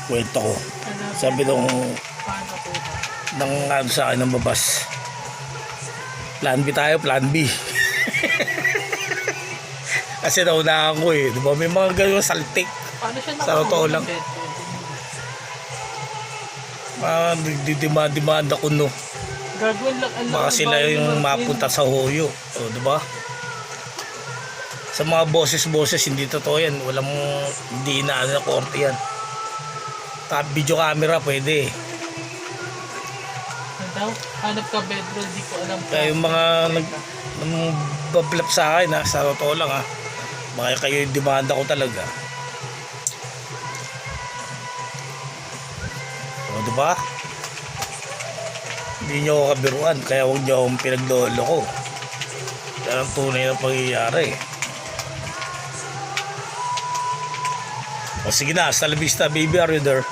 kwento ko. Sabi nung ano sa akin ng babas, plan B tayo, plan B. Kasi naunahan ko eh, di ba? May mga ganyan saltik. Sa totoo lang. Demand ako no. Baka sila yung mapunta sa Hoyo. O, di ba? Sa mga boses hindi totoo yan. Hindi inaano na korte yan. Video camera pwede. Hanap ka bedroll, di ko alam. Kaya yung mga nagbablap sa akin ha, sa totoo lang ha, baka kayo yung demanda ko talaga. O diba? Hindi nyo ako kabiruan, kaya huwag nyo akong pinaglolo ko. Yan ang tunay na pangyayari. O sige na, hasta la vista baby, are you there?